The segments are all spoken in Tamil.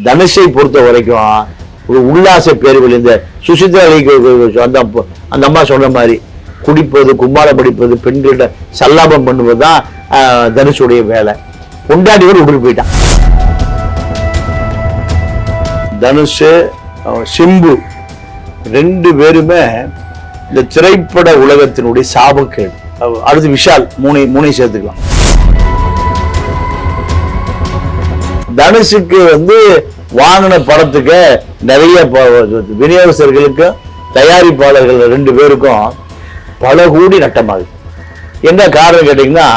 தனுஷை பொறுத்த வரைக்கும் ஒரு உல்லாச பேர்கள் இந்த சுசித்ரா அந்த அம்மா சொன்ன மாதிரி குடிப்பது, கும்மாளம் படிப்பது, பெண்களிட சல்லாபம் பண்ணுவது தான் தனுஷுடைய வேலை. கொண்டாடியோடு விட்டு போயிட்டான். தனுஷ், சிம்பு ரெண்டு பேருமே இந்த திரைப்பட உலகத்தினுடைய சாபக்கேடு. அடுத்து விஷால், மூணை சேர்த்துக்கலாம். தனுஷுக்கு வாங்கின படத்துக்கு நிறைய விநியோகஸ்தர்களுக்கும் தயாரிப்பாளர்கள் ரெண்டு பேருக்கும் பல கோடி நட்டமாகுது. என்ன காரணம் கேட்டீங்கன்னா,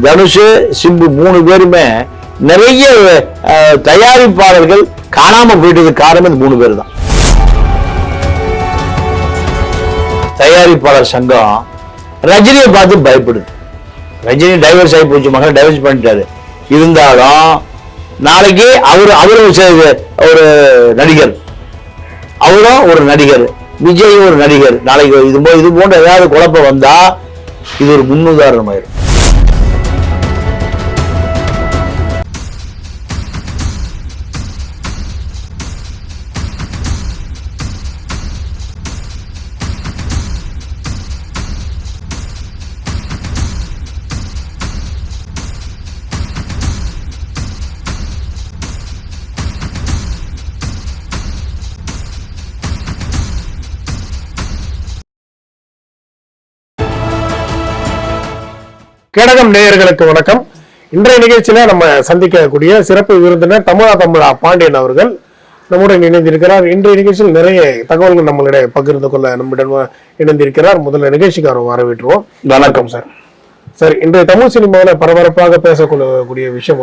தனுஷ், சிம்பு மூணு பேருமே நிறைய தயாரிப்பாளர்கள் காணாம போயிட்டதுக்கு காரணம் இந்த மூணு பேர் தான். தயாரிப்பாளர் சங்கம் ரஜினியை பார்த்து பயப்படுது. ரஜினி டைவர்ஸ் ஆகி போச்சு, மகன் டைவர்ஸ் பண்ணிட்டாரு. இருந்தாலும் நாளைக்கு அவரும் ஒரு நடிகர், அவரும் ஒரு நடிகர், விஜய் ஒரு நடிகர். நாளைக்கு இது போன்ற ஏதாவது குழப்பம் வந்தா இது ஒரு முன்னுதாரணம் ஆயிரும். கேடகம் நேயர்களுக்கு வணக்கம். இன்றைய நிகழ்ச்சியில நம்ம சந்திக்கக்கூடிய சிறப்பு விருந்தினர் தமிழா பாண்டியன் அவர்கள் நம்முடன் இணைந்திருக்கிறார். இன்றைய நிகழ்ச்சியில் நிறைய தகவல்கள் நம்மளிடையே பகிர்ந்து கொள்ள நம்மிடம் இணைந்திருக்கிறார். முதல்ல நிகழ்ச்சிக்கு அவர் வரவேற்றுவோம். வணக்கம் சார். சார், இன்றைய தமிழ் சினிமாவில் பரபரப்பாக பேசக்கூடிய விஷயம்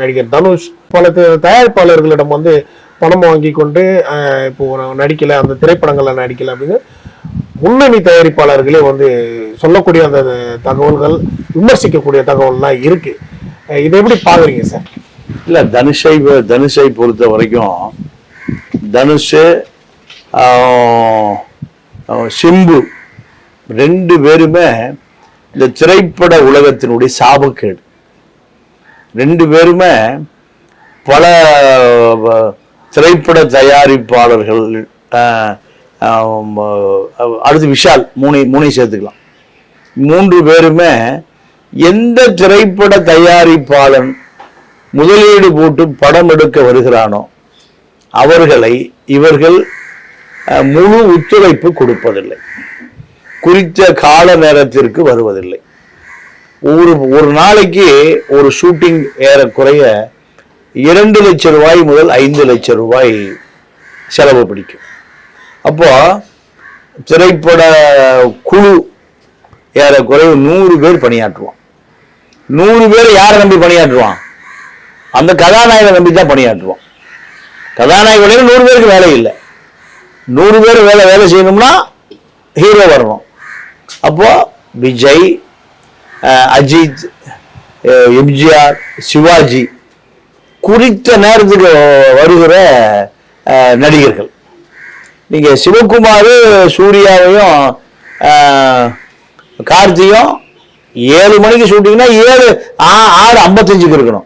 நடிகர் தனுஷ் பல தயாரிப்பாளர்களிடம் பணம் வாங்கி கொண்டு இப்போ நடிக்கல, அந்த திரைப்படங்கள்ல நடிக்கல அப்படின்னு முன்னணி தயாரிப்பாளர்களே சொல்லக்கூடிய அந்த தகவல்கள், விமர்சிக்கக்கூடிய தகவல்லாம் இருக்கு. இதை எப்படி பாக்குறீங்க சார்? இல்ல, தனுஷை பொறுத்த வரைக்கும் தனுஷ், சிம்பு ரெண்டு பேருமே இந்த திரைப்பட உலகத்தினுடைய சாபக்கேடு. ரெண்டு பேருமே பல திரைப்பட தயாரிப்பாளர்கள், அடுத்து விஷால், மூணை சேர்த்துக்கலாம். மூன்று பேருமே எந்த திரைப்பட தயாரிப்பாளன் முதலீடு போட்டு படம் எடுக்க வருகிறானோ அவர்களை இவர்கள் முழு ஒத்துழைப்பு கொடுப்பதில்லை, குறித்த கால நேரத்திற்கு வருவதில்லை. ஒரு நாளைக்கு ஒரு ஷூட்டிங் ஏறக்குறைய 2 லட்சம் ரூபாய் முதல் 5 லட்சம் ரூபாய் செலவு பிடிக்கும். அப்போ திரைப்பட குழு ஏறக்குறைய 100 பேர் பணியாற்றுவான். 100 பேர் யாரை நம்பி பணியாற்றுவான்? அந்த கதாநாயகனை நம்பி தான் பணியாற்றுவான். கதாநாயகன் 100 பேருக்கு வேலை இல்லை. 100 பேர் வேலை செய்யணும்னா ஹீரோ வரணும். அப்போ விஜய், அஜித், எம்ஜிஆர், சிவாஜி குறித்த நேரத்துக்கு வருகிற நடிகர்கள். நீங்க சிவகுமார், சூர்யாவையும் கார்த்தியும் 7 மணிக்கு ஷூட்டிங்னா 6:55 இருக்கணும்.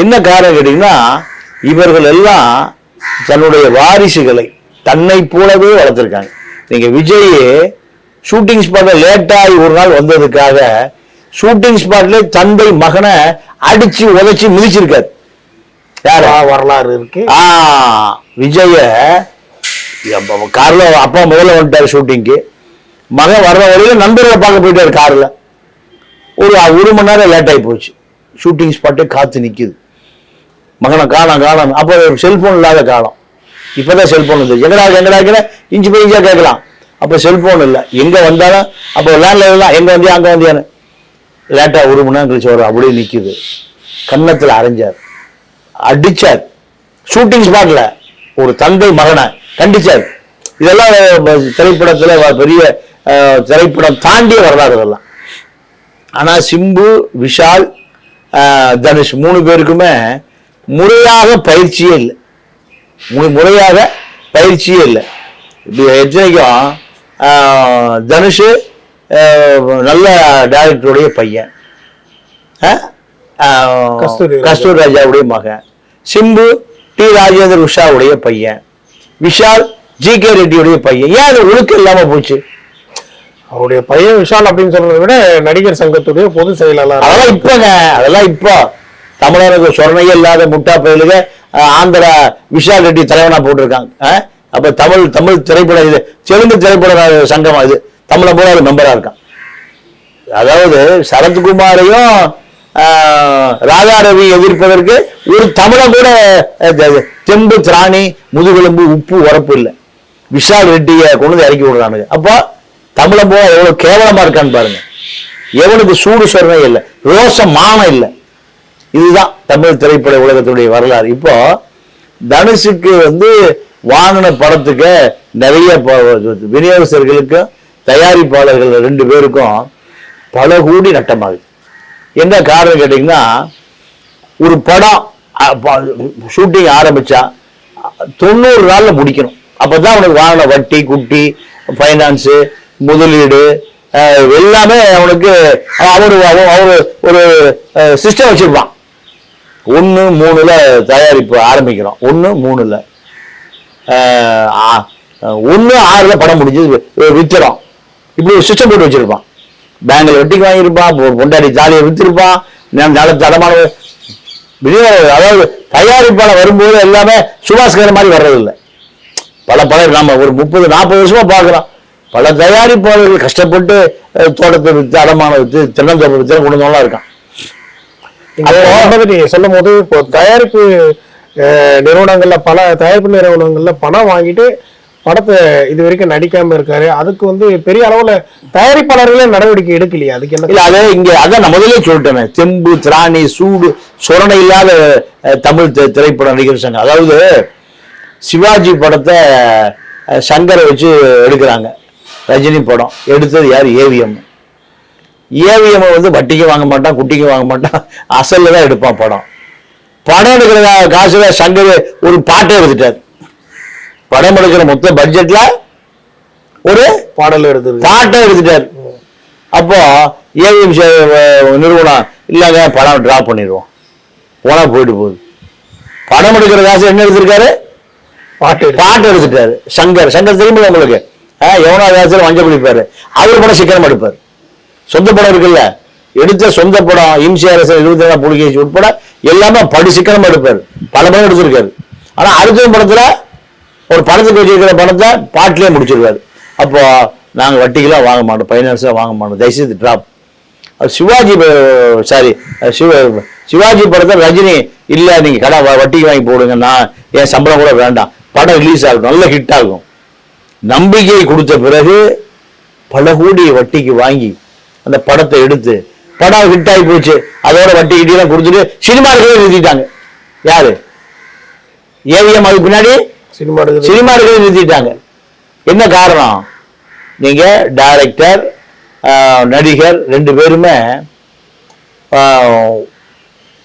என்ன காரணம் கேட்டீங்கன்னா, இவர்கள் எல்லாம் தன்னுடைய வாரிசுகளை தன்னை போலவே வளர்த்திருக்காங்க. நீங்க விஜய் ஷூட்டிங் ஸ்பாட்ல லேட்டாகி ஒரு நாள் வந்ததுக்காக ஷூட்டிங் ஸ்பாட்ல தந்தை மகனை அடிச்சு உதைச்சு மிதிச்சிருக்காரு. யாரா வரலாறு இருக்கு. விஜய கார்ல அப்பா முதல்ல வந்துட்டாரு ஷூட்டிங்க்கு. மகன் வர்ற வரையில நண்பர்களை பார்க்க போயிட்டாரு கார்ல. ஒரு 1 மணி நேரம் லேட் ஆகி போச்சு. ஷூட்டிங் ஸ்பாட்டே காத்து நிக்குது. மகனை காணோம். அப்போ செல்போன் இல்லாத காலம். இப்பதான் செல்போன் இருந்துச்சு. எங்கடா இஞ்சி போய் இஞ்சா கேட்கலாம். அப்போ செல்போன் இல்லை. எங்க வந்தாலும் அப்போ லேண்ட்லைன் தான், எங்க வந்தியா அங்க வந்தியான்னு. லேட்டா 1 மணி நேரம் கழிச்சு வரும். அப்படியே நிக்குது. கன்னத்துல அரைஞ்சார், அடிச்சார். ஷூட்டிங் ஸ்பாட்ல ஒரு தந்தை மகனை கண்டிச்சார். இதெல்லாம் திரைப்படத்துல பெரிய திரைப்படம் தாண்டிய வரலாறு இதெல்லாம். ஆனா சிம்பு, விஷால், தனுஷ் 3 பேருக்குமே முறையாக பயிற்சியே இல்லை. எத்தனைக்கும் தனுஷ் நல்ல டைரக்டருடைய பையன், கஸ்தூரி ராஜாவுடைய மகன், சிம்பு டி ராஜேந்திர உஷாவுடைய பையன், விஷால் ஜி.கே. ரெட்டியுடைய பையன். ஏன் அது ஒழுக்கம் இல்லாம போச்சு? அவருடைய பையன் விஷால் அப்படின்னு சொல்றதை விட நடிகர் சங்கத்துடைய பொதுச் செயலாளர். அதெல்லாம் இப்போ தமிழருக்கு சொரணையே இல்லாத முட்டா பயிலுக ஆந்திரா விஷால் ரெட்டி தலைவனா போட்டிருக்காங்க. அப்ப தமிழ் திரைப்பட இது தெலுங்கு திரைப்பட சங்கம் இது தமிழ போல அது மெம்பரா இருக்கான். அதாவது சரத்குமாரையும் ராஜாரவி எதிர்ப்பதற்கு ஒரு தமிழன் கூட தெம்பு திராணி முதுகெலும்பு உப்பு உரப்பு இல்லை. விஷால் ரெட்டியை கொண்டு இறக்கி விடுறானுங்க. அப்போ தமிழன் போல எவ்வளவு கேவலமா இருக்கான்னு பாருங்க. எவனுக்கு சூடு சொரணை இல்லை, ரோசம் மானம் இல்லை. இதுதான் தமிழ் திரைப்பட உலகத்துடைய வரலாறு. இப்போ தனுஷுக்கு வாங்கின படத்துக்கு நிறைய விநியோகஸ்தர்களுக்கும் தயாரிப்பாளர்கள் 2 பேருக்கும் பல கோடி நட்டமாகுது. என்ன காரணம் கேட்டீங்கன்னா, ஒரு படம் ஷூட்டிங் ஆரம்பிச்சா 90 நாள்ல முடிக்கணும். அப்பதான் அவனுக்கு வாங்கின வட்டி குட்டி ஃபைனான்ஸு முதலீடு எல்லாமே அவனுக்கு அவரு ஒரு சிஸ்டம் வச்சிருப்பான். 1-3 தயாரிப்பு ஆரம்பிக்கிறோம், 1-3 1-6 படம் முடிஞ்சது வித்துறோம். இப்படி ஒரு சிஸ்டம் போட்டு வச்சிருப்பான். பேங்க்ல வெட்டிக்கு வாங்கியிருப்பான், பொண்டாடி தாலியை வித்திருப்பான். தடமான அதாவது தயாரிப்பாளர் வரும்போது எல்லாமே சுபாஸ்கர் மாதிரி வர்றதில்லை. பல நம்ம ஒரு 30-40 வருஷமா பார்க்கிறோம். பல தயாரிப்பாளர்கள் கஷ்டப்பட்டு தோட்டத்தை வித்து அடமான வித்து தென்னந்தோப்பு வித்து குடும்பம்லாம் இருக்கான். நீங்க சொல்லும் போது இப்போ தயாரிப்பு நிறுவனங்கள்ல பல தயாரிப்பு நிறுவனங்கள்ல பணம் வாங்கிட்டு படத்தை இது வரைக்கும் நடிக்காம இருக்காரு. அதுக்கு பெரிய அளவுல தயாரிப்பாளர்களே நடவடிக்கை எடுக்கலையா? அதுக்கு என்ன இல்ல, அது இங்க அதான் நான் முதலே சொல்லிட்டேன். தெம்பு திராணி சூடு சொரணை இல்லாத தமிழ் திரைப்பட நடிகர் சங்கம். அதாவது சிவாஜி படத்தை சங்கரை வச்சு எடுக்கிறாங்க. ரஜினி படம் எடுத்தது யார்? ஏவிஎம். வட்டிக்கு வாங்க மாட்டான், குட்டிக்கு வாங்க மாட்டான், அசல்ல தான் எடுப்பான் படம். படம் எடுக்கிற காசுல சங்கர் ஒரு பாட்டை எடுத்துட்டார். படம் எடுக்கிற மொத்த பட்ஜெட்ல ஒரு பாட்டை எடுத்துட்டார். அப்போ ஏவிஎம் நிறுவனம் இல்லைங்க படம் டிராப் பண்ணிடுவோம், போனா போயிட்டு போகுது. படம் எடுக்கிற காசு என்ன எடுத்திருக்காரு? பாட்டு எடுத்துட்டாரு. சங்கர் திரும்ப உங்களுக்கு எவனா காசுல மஞ்சள் குடிப்பாரு. அவர் படம் சிக்கனம் எடுப்பார். சொந்த படம் இருக்குல்ல, எடுத்த சொந்த படம் இம்சி அரசன் 27 புலிகேசி உட்பட எல்லாமே படி சிக்கனம் எடுப்பார். பல படம் எடுத்திருக்காரு. ஆனா அடுத்த படத்துல ஒரு படத்துக்கு வச்சிருக்கிற படத்தை பாட்டிலே முடிச்சிருக்காரு. அப்போ நாங்க வட்டிக்கெல்லாம் வாங்க மாட்டோம், பைனான்ஸா வாங்க மாட்டோம், தயவுசெய்து டிராப். சிவாஜி படத்தை ரஜினி இல்ல நீங்க கடை வட்டிக்கு வாங்கி போடுங்க, நான் என் சம்பளம் கூட வேண்டாம், படம் ரிலீஸ் ஆகும், நல்ல ஹிட் ஆகும். நம்பிக்கை கொடுத்த பிறகு பல கோடி வட்டிக்கு வாங்கி அந்த படத்தை எடுத்து படம் ஹிட் ஆகி போச்சு. அதோட வட்டி கிட்டியெல்லாம் கொடுத்துட்டு சினிமாக்களே நிறுத்திட்டாங்க. யாரு? ஏவிஎம். அதுக்கு பின்னாடி சினிமாக்களே நிறுத்திட்டாங்க. என்ன காரணம்? நீங்க டைரக்டர் நடிகர் 2 பேருமே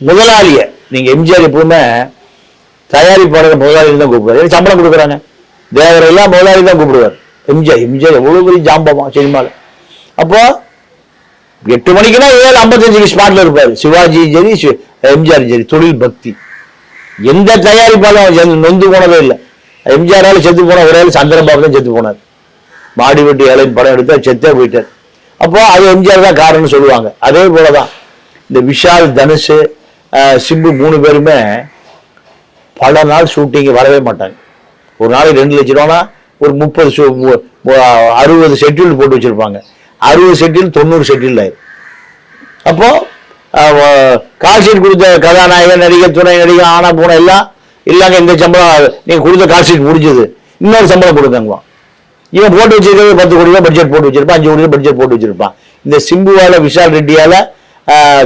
முதலாளிய நீங்க எம்ஜிஆர் எப்பவுமே தயாரிப்பாளர் முதலாளி தான் கூப்பிடுவார். சம்பளம் கொடுக்குறாங்க. தேவரை எல்லாம் முதலாளி தான் கூப்பிடுவார். எம்ஜிஆர் எவ்வளவு பெரிய ஜாம்பமா சினிமால. அப்போ 8 மணிக்குன்னா 7:55 ஸ்பாட்ல இருப்பாரு. சிவாஜி சரி, எம்ஜிஆர் சரி. தொழில் பக்தி. எந்த தயாரிப்பாலும் நொந்து போனதே இல்லை. எம்ஜிஆரால செத்து போன ஒரே சந்திரபாபு தான் செத்து போனார். மாடி வெட்டி ஏழையின் படம் எடுத்தா செத்தே போயிட்டார். அப்போ அது எம்ஜிஆர் தான் காரணம்னு சொல்லுவாங்க. அதே போலதான் இந்த விஷால், தனுஷ், சிம்பு 3 பேருமே பல நாள் ஷூட்டிங் வரவே மாட்டாங்க. ஒரு நாளைக்கு 2 லட்சம் ரூபானா ஒரு 60 ஷெட்யூல் போட்டு வச்சிருப்பாங்க. 60 ஷெட்யூல் 90 ஷெட்யூல் ஆயிரும். அப்போ கால்ஷீட் கொடுத்த கதாநாயகன், நடிகர், துணை நடிகர், ஆனா போன எல்லாம் இல்லாங்க. இந்த சம்பளம் நீங்க கொடுத்த கால்ஷீட் முடிஞ்சது, இன்னொரு சம்பளம் கொடுத்தாங்க. இவன் போட்டு வச்சிருக்கிறது 10 கோடி ரூபாய் பட்ஜெட் போட்டு வச்சிருப்பான், 5 கோடி ரூபாய் பட்ஜெட் போட்டு வச்சிருப்பான். இந்த சிம்புவால, விஷால் ரெட்டியால,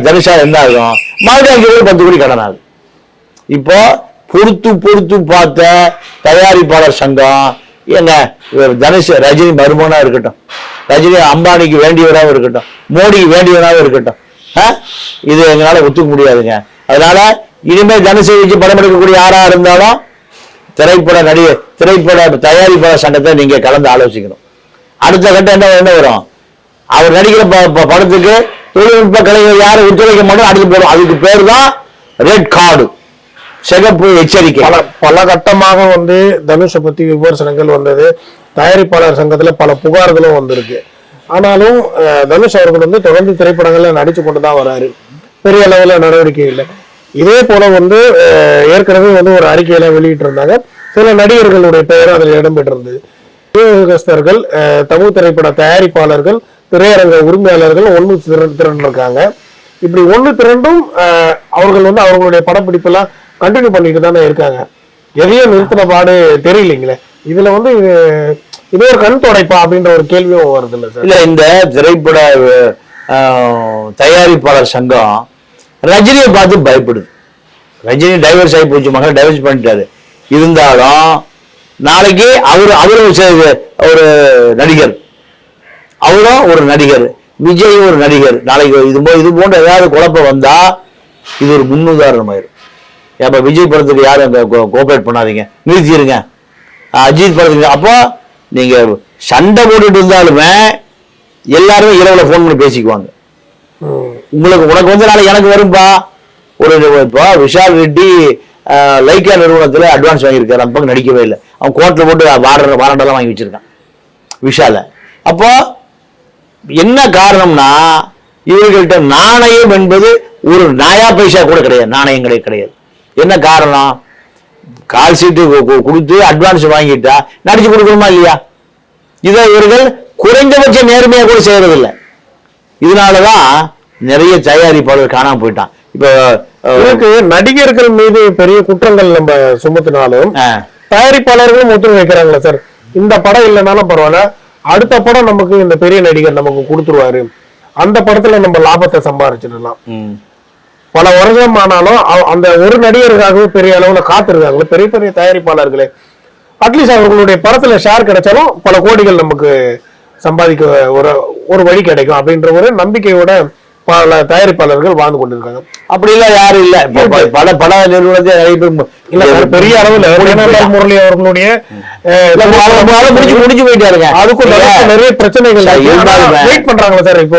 தனுஷால என்ன ஆகும்? மறுபடியும் 10 கோடி கடன் ஆகும். இப்போ பொறுத்து பார்த்த தயாரிப்பாளர் சங்கம் என்ன, தனுஷ் ரஜினி மருமகனா இருக்கட்டும், ரஜினி அம்பானிக்கு வேண்டியவராகவும் இருக்கட்டும், மோடிக்கு வேண்டியவனாகவும் இருக்கட்டும், இது எங்களால ஒத்துக்க முடியாதுங்க. அதனால இனிமேல் தனுஷை வச்சு படம் எடுக்கக்கூடிய யாரா இருந்தாலும் திரைப்பட தயாரிப்பாளர் சங்கத்தை நீங்க கலந்து ஆலோசிக்கணும். அடுத்த கட்டம் என்ன வரும்? அவர் நடிக்கிற படத்துக்கு தொழில்நுட்ப கலைஞர் யாரும் ஒத்துழைக்க மாட்டோம் அடுத்து போடும். அதுக்கு பேர் தான் ரெட் கார்டு, சிகப்பு எச்சரிக்கை. பல கட்டமாக வந்து தனுஷை பத்தி விமர்சனங்கள் வந்தது. தயாரிப்பாளர் சங்கத்துல பல புகார்களும் வந்திருக்கு. ஆனாலும் தனுஷ் அவர்கள் வந்து தொடர்ந்து திரைப்படங்கள்ல நடிச்சு கொண்டுதான் வராரு. பெரிய அளவுல நடவடிக்கை இல்லை. இதே போல வந்து ஏற்கனவே வந்து ஒரு அறிக்கையில வெளியிட்டு இருந்தாங்க. சில நடிகர்களுடைய பெயர் அதில் இடம்பெற்றிருந்தது. விநியோகஸ்தர்கள், தமிழ் திரைப்பட தயாரிப்பாளர்கள், திரையரங்க உரிமையாளர்கள் ஒன்று திரண்டிருக்காங்க. இப்படி ஒன்று திரண்டும் அவர்கள் வந்து அவர்களுடைய படப்பிடிப்பெல்லாம் கண்டினியூ பண்ணிட்டு தானே இருக்காங்க. எதையும் நிறுத்தின பாடு தெரியலைங்களே. இதுல வந்து இது ஒரு கண் துடைப்பா அப்படின்ற ஒரு கேள்வியும் வருது இல்லை சார்? இல்ல, இந்த திரைப்பட தயாரிப்பாளர் சங்கம் ரஜினியை பார்த்து பயப்படுது. ரஜினி டைவர்ஸ் ஆகி போச்சு, மகன் டைவர்ஸ் பண்ணிட்டாரு. இருந்தாலும் நாளைக்கு அவரும் ஒரு நடிகர், அவரும் ஒரு நடிகர், விஜய் ஒரு நடிகர். நாளைக்கு இது போன்ற ஏதாவது குழப்பம் வந்தா இது ஒரு முன்னுதாரணம் ஆயிரும். ஏப்ப விஜய் படத்துக்கு யாரும் கோஆபரேட் பண்ணாதீங்க, நிறுத்திடுங்க. அஜித் படத்துக்கு அப்போ நீங்க சண்டை போட்டுட்டு இருந்தாலுமே எல்லாருமே இரவுல போன் பண்ணி பேசிக்குவாங்க. உனக்கு வந்து நாளைக்கு எனக்கு வரும்பா. இப்போ விஷால் ரெட்டி லைக்கா நிறுவனத்துல அட்வான்ஸ் வாங்கியிருக்காரு, அந்த பக்கம் நடிக்கவே இல்லை. அவன் கோர்ட்ல போட்டு வாரண்டெல்லாம் வாங்கி வச்சிருக்கான் விஷால. அப்போ என்ன காரணம்னா இவர்கள்ட்ட நாணயம் என்பது ஒரு நாயா பைசா கூட கிடையாது, நாணயம் கிடையாது. என்ன காரணம்? கால் சீட்டு கொடுத்து அட்வான்ஸ் வாங்கிட்டா நடிச்சு கொடுக்கணுமா இல்லையா? இதை இவர்கள் குறைந்தபட்ச நேர்மையா கூட செய்யறதில்லை. இதனாலதான் நிறைய தயாரிப்பாளர் காணாம போயிட்டான். இப்ப இதுக்கு நடிகர்கள் மீது பெரிய குற்றங்கள் நம்ம சுமத்தினாலும் தயாரிப்பாளர்களும் ஒத்துழைப்பு வைக்கிறாங்களா சார்? இந்த படம் இல்லைனாலும் பரவாயில்ல, அடுத்த படம் நமக்கு இந்த பெரிய நடிகர் நமக்கு கொடுத்துருவாரு, அந்த படத்துல நம்ம லாபத்தை சம்பாதிச்சிடலாம். பல வருஷம் ஆனாலும் அந்த ஒரு நடிகருக்காகவே பெரிய அளவுல காத்திருக்காங்களே பெரிய பெரிய தயாரிப்பாளர்களே. அட்லீஸ்ட் அவர்களுடைய படத்துல ஷேர் கிடைச்சாலும் பல கோடிகள் நமக்கு சம்பாதிக்க ஒரு வழி கிடைக்கும் அப்படின்ற ஒரு நம்பிக்கையோட பல தயாரிப்பாளர்கள் வாழ்ந்து கொண்டிருக்காங்க. அப்படி இல்ல யாரும் இல்ல. பல பல நிறுவனத்தை நிறைய பேர் இல்ல பெரிய அளவுல முரளி அவர்களுடைய முடிஞ்சு போயிட்டாருங்க. அதுக்கும் நிறைய பிரச்சனைகள் வெயிட் பண்றாங்களா சார்? இப்போ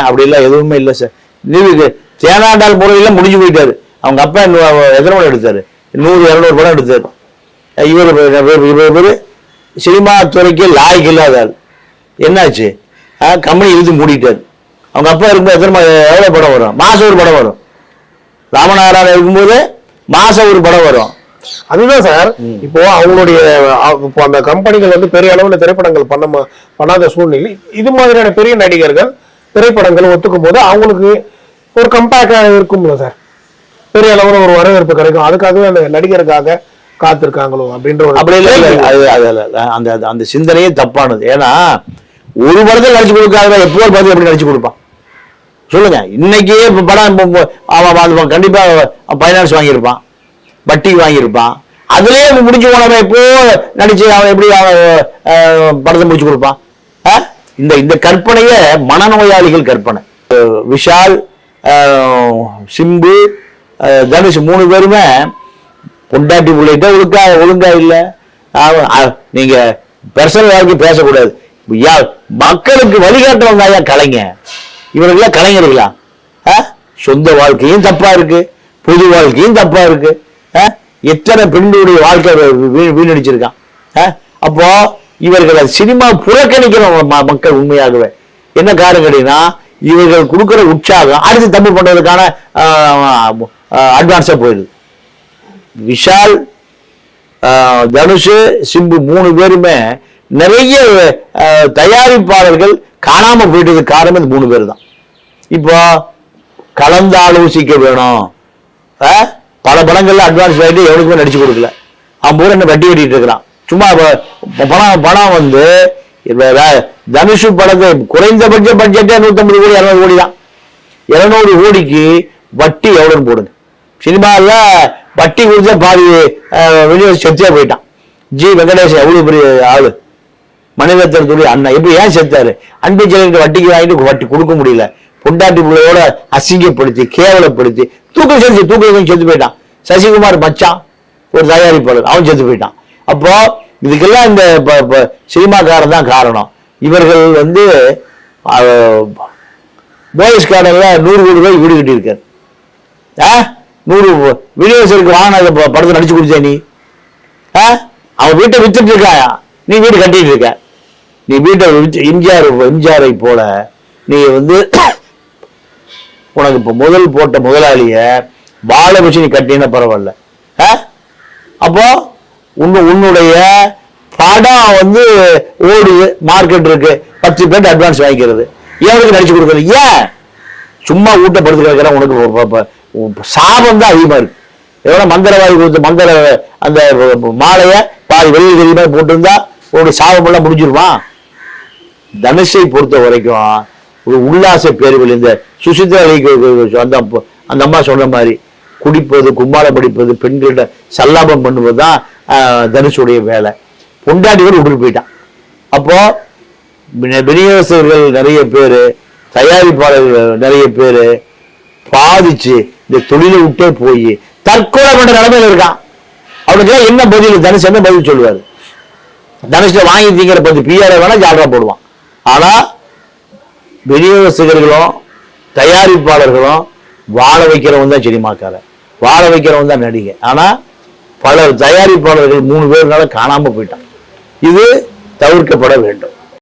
அப்படி இல்ல, எதுவுமே இல்ல சார். நீங்க தேனாண்டால் முறையில முடிஞ்சு போயிட்டாரு. அவங்க அப்பா எத்தனை படம் எடுத்தாரு? 100-200 படம் எடுத்தாரு. இவர் சினிமா துறைக்கு லாய்க்கு இல்லாத ஆள். என்னாச்சு? கம்பெனி இழுத்து மூடிட்டாரு. அவங்க அப்பா இருக்கும்போது எவ்வளவு படம் வரும்? மாசம் ஒரு படம் வரும். ராமநாதன் இருக்கும்போது மாசம் ஒரு படம் வரும். அதுதான் சார். இப்போ அவங்களுடைய அந்த கம்பெனிகள் வந்து பெரிய அளவுல திரைப்படங்கள் பண்ணாத சூழ்நிலை இது மாதிரியான பெரிய நடிகர்கள் திரைப்படங்கள் ஒத்துக்கும் போது அவங்களுக்கு ஒரு கம்பேக்டா இருக்கும்ல சார், பெரிய அளவுல ஒரு வரவேற்பு கிடைக்கும். அதுக்காகவே அந்த நடிகருக்காக காத்திருக்காங்களோ அப்படின்ற ஒரு அப்படி இல்லை. அந்த சிந்தனையே தப்பானது. ஏன்னா ஒரு படத்தில் நடிச்சு கொடுக்காத எப்போ ஒரு படத்தில் எப்படி நடிச்சு கொடுப்பான் சொல்லுங்க? இன்னைக்கே படம் கண்டிப்பா பைனான்ஸ் வாங்கியிருப்பான், வட்டி வாங்கியிருப்பான். அதுலயே முடிஞ்சு போனவன் எப்போ நடிச்சு அவன் எப்படி படத்தை முடிச்சு கொடுப்பான்? இந்த கற்பனைய மனநோயாளிகள் கற்பனை. விஷால், சிம்பு, தனுஷ் 3 பேருமே பொண்டாட்டி பிள்ளைகிட்ட ஒழுங்கா இல்ல. நீங்க பர்சனல் வாழ்க்கை பேசக்கூடாது. மக்களுக்கு வழிகாட்டுறவங்க ஐயா கலைஞர். இவர்களா கலைஞர்களா? சொந்த வாழ்க்கையும் தப்பா இருக்கு, பொது வாழ்க்கையும் தப்பா இருக்கு. எத்தனை பெண்களுடைய வாழ்க்கை வீணடிச்சிருக்கான். அப்போ இவர்களை சினிமா புறக்கணிக்கிற மக்கள் உண்மையாகவே என்ன காரணம் கேட்டீங்கன்னா இவர்கள் கொடுக்கிற உற்சாகம் அடுத்து தப்பு பண்றதுக்கான அட்வான்ஸா போயிடுது. விஷால், தனுஷ், சிம்பு 3 பேருமே நிறைய தயாரிப்பாளர்கள் காணாம போயிட்டதுக்கு காரணம் இந்த 3 பேர் தான். இப்போ கலந்து ஆலோசிக்க வேணும். பல படங்கள்ல அட்வான்ஸ் வாங்கிட்டு எவனுக்குமே நடிச்சு கொடுக்கல. அவன் பூரா என்ன வட்டி கட்டிட்டு இருக்கிறான். சும்மா பணம் வந்து தனுஷ் படத்தை குறைந்தபட்ச பட்ஜெட்டே 150 கோடி 200 கோடி தான். 200 கோடிக்கு வட்டி எவ்வளவுன்னு போடுங்க. சினிமாவில் வட்டி கொடுத்த பாதி வெளியே செத்தியா போயிட்டான். ஜி வெங்கடேஷ் எவ்வளவு பெரிய ஆளு, மணிரத்னத்துடைய அண்ணன். எப்படி ஏன் செத்தாரு? அன்பு ஜெயலலிதா வட்டிக்கு வாங்கிட்டு வட்டி கொடுக்க முடியல. பொண்டாட்டி பிள்ளையோட அசிங்கப்படுத்தி கேவலப்படுத்தி தூக்கம் செத்து போயிட்டான். சசிகுமார் மச்சான் ஒரு தயாரிப்பாளர், அவன் செத்து போயிட்டான். அப்போ இதுக்கெல்லாம் இந்த சினிமாக்காரன் தான் காரணம். இவர்கள் வந்து போயஸ் கார்டன்ல 100 கோடி ரூபாய் வீடு கட்டியிருக்காரு. 100 விநியோகருக்கு வாங்கின படத்தை நடிச்சு கொடுத்த நீ. அவன் வீட்டை வித்துட்டு இருக்காயா, நீ வீடு கட்டிட்டு இருக்க. நீ வீட்டை எம்ஜிஆரை போல நீ உனக்கு இப்ப முதல் போட்ட முதலாளிய வாழ வச்சு நீ கட்டின பரவாயில்ல. அப்போ உன்னுடைய படம் ஓடுது, மார்க்கெட் இருக்கு, 10 பேர் அட்வான்ஸ் வாங்கிக்கிறது, ஏன் நடிச்சு கொடுக்குறது? ஏன் சும்மா ஊட்டப்படுத்து கிடக்கிற? உனக்கு சாபம் தான் அதிகமா இருக்கு. எவ்வளோ மந்திரவாதி கொடுத்து மந்திர அந்த மாலையை பாதி வெளியில் தெரியுமா போட்டிருந்தா உன்னுடைய சாபம் எல்லாம் முடிஞ்சிருவான். தனுஷை பொறுத்த வரைக்கும் ஒரு உல்லாச பேர்கள், இந்த சுசித்ரா அந்த அம்மா சொன்ன மாதிரி குடிப்பது, கும்பாலம் படிப்பது, பெண்கள்கிட்ட சல்லாபம் பண்ணுவது தான் தனுஷுடைய வேலை. பொண்டாட்டிகள் விட்டுட்டு போயிட்டான். அப்போ விநியோகஸ்தர்கள் நிறைய பேர், தயாரிப்பாளர்கள் நிறைய பேர் பாதிச்சு இந்த தொழிலை விட்டே போய் தற்கொலை பண்ற நிலைமையில இருக்கான். அவனுக்கு என்ன பதில்? தனுஷ் என்ன பதில் சொல்லுவாரு? தனுஷ்ல வாங்கி தீங்கிற பத்தி பிஆர் வேணா ஜாலரா போடுவான். ஆனா விநியோகஸ்தர்களும் தயாரிப்பாளர்களும் வாழ வைக்கிறவன் தான் சினிமாக்காரன், வாழ வைக்கிறவன் தான் நடிகை. ஆனா பல தயாரிப்பாளர்கள் 3 பேர்னால காணாம போயிட்டான். இது தவிர்க்கப்பட வேண்டும்.